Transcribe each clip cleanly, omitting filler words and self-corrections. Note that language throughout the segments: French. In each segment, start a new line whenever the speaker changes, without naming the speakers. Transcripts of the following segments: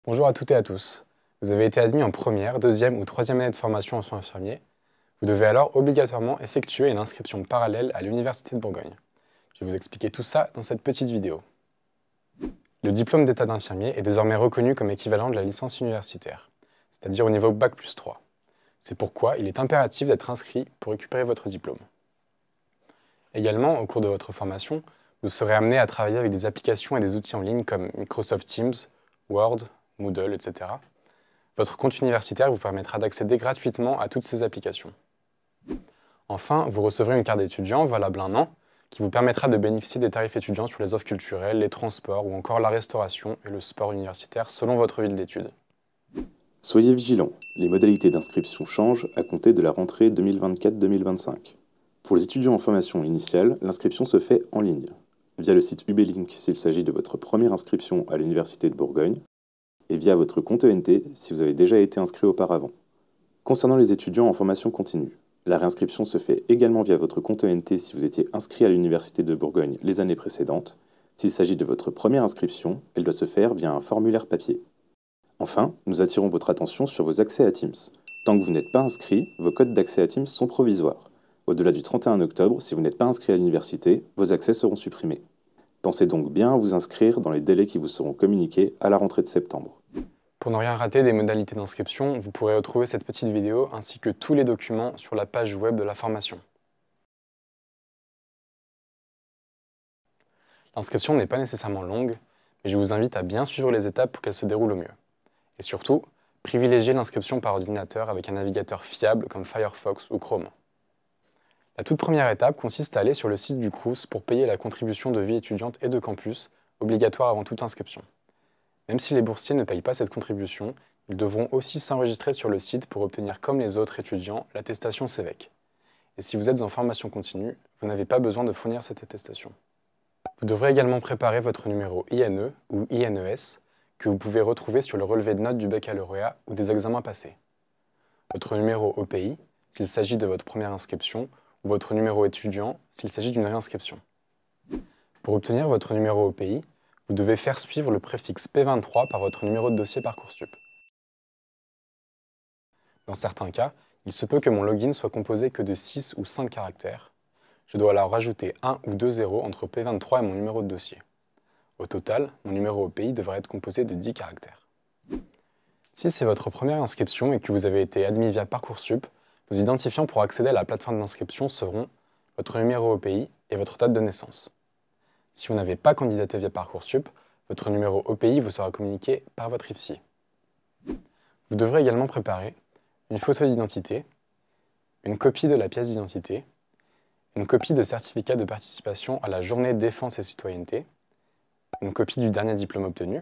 Bonjour à toutes et à tous. Vous avez été admis en première, deuxième ou troisième année de formation en soins infirmiers. Vous devez alors obligatoirement effectuer une inscription parallèle à l'Université de Bourgogne. Je vais vous expliquer tout ça dans cette petite vidéo. Le diplôme d'état d'infirmier est désormais reconnu comme équivalent de la licence universitaire, c'est-à-dire au niveau Bac+3. C'est pourquoi il est impératif d'être inscrit pour récupérer votre diplôme. Également, au cours de votre formation, vous serez amené à travailler avec des applications et des outils en ligne comme Microsoft Teams, Word, Moodle, etc. Votre compte universitaire vous permettra d'accéder gratuitement à toutes ces applications. Enfin, vous recevrez une carte d'étudiant valable 1 an qui vous permettra de bénéficier des tarifs étudiants sur les offres culturelles, les transports ou encore la restauration et le sport universitaire selon votre ville d'études.
Soyez vigilants, les modalités d'inscription changent à compter de la rentrée 2024-2025. Pour les étudiants en formation initiale, l'inscription se fait en ligne, via le site UBLink s'il s'agit de votre première inscription à l'Université de Bourgogne, et via votre compte ENT si vous avez déjà été inscrit auparavant. Concernant les étudiants en formation continue, la réinscription se fait également via votre compte ENT si vous étiez inscrit à l'Université de Bourgogne les années précédentes. S'il s'agit de votre première inscription, elle doit se faire via un formulaire papier. Enfin, nous attirons votre attention sur vos accès à Teams. Tant que vous n'êtes pas inscrit, vos codes d'accès à Teams sont provisoires. Au-delà du 31 octobre, si vous n'êtes pas inscrit à l'université, vos accès seront supprimés. Pensez donc bien à vous inscrire dans les délais qui vous seront communiqués à la rentrée de septembre.
Pour ne rien rater des modalités d'inscription, vous pourrez retrouver cette petite vidéo ainsi que tous les documents sur la page web de la formation. L'inscription n'est pas nécessairement longue, mais je vous invite à bien suivre les étapes pour qu'elle se déroule au mieux. Et surtout, privilégiez l'inscription par ordinateur avec un navigateur fiable comme Firefox ou Chrome. La toute première étape consiste à aller sur le site du Crous pour payer la contribution de vie étudiante et de campus, obligatoire avant toute inscription. Même si les boursiers ne payent pas cette contribution, ils devront aussi s'enregistrer sur le site pour obtenir comme les autres étudiants l'attestation CEVEC. Et si vous êtes en formation continue, vous n'avez pas besoin de fournir cette attestation. Vous devrez également préparer votre numéro INE ou INES que vous pouvez retrouver sur le relevé de notes du baccalauréat ou des examens passés. Votre numéro OPI, s'il s'agit de votre première inscription, ou votre numéro étudiant, s'il s'agit d'une réinscription. Pour obtenir votre numéro OPI, vous devez faire suivre le préfixe P23 par votre numéro de dossier Parcoursup. Dans certains cas, il se peut que mon login soit composé que de 6 ou 5 caractères. Je dois alors rajouter 1 ou 2 zéros entre P23 et mon numéro de dossier. Au total, mon numéro OPI devrait être composé de 10 caractères. Si c'est votre première inscription et que vous avez été admis via Parcoursup, vos identifiants pour accéder à la plateforme d'inscription seront votre numéro OPI et votre date de naissance. Si vous n'avez pas candidaté via Parcoursup, votre numéro OPI vous sera communiqué par votre IFSI. Vous devrez également préparer une photo d'identité, une copie de la pièce d'identité, une copie de certificat de participation à la journée défense et citoyenneté, une copie du dernier diplôme obtenu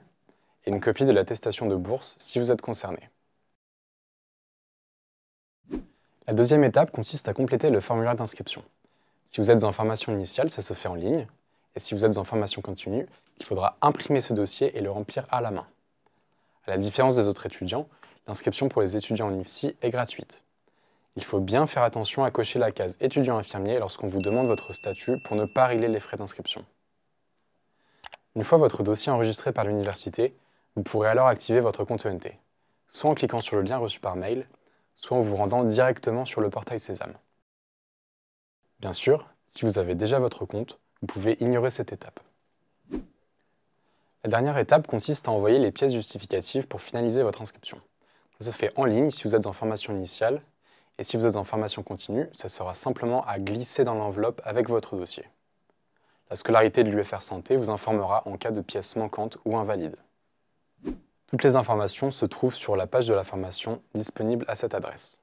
et une copie de l'attestation de bourse si vous êtes concerné. La deuxième étape consiste à compléter le formulaire d'inscription. Si vous êtes en formation initiale, ça se fait en ligne, et si vous êtes en formation continue, il faudra imprimer ce dossier et le remplir à la main. À la différence des autres étudiants, l'inscription pour les étudiants en IFSI est gratuite. Il faut bien faire attention à cocher la case étudiant infirmier lorsqu'on vous demande votre statut pour ne pas régler les frais d'inscription. Une fois votre dossier enregistré par l'université, vous pourrez alors activer votre compte ENT, soit en cliquant sur le lien reçu par mail, soit en vous rendant directement sur le portail Sésame. Bien sûr, si vous avez déjà votre compte, vous pouvez ignorer cette étape. La dernière étape consiste à envoyer les pièces justificatives pour finaliser votre inscription. Ça se fait en ligne si vous êtes en formation initiale, et si vous êtes en formation continue, ça sera simplement à glisser dans l'enveloppe avec votre dossier. La scolarité de l'UFR Santé vous informera en cas de pièces manquantes ou invalides. Toutes les informations se trouvent sur la page de la formation disponible à cette adresse.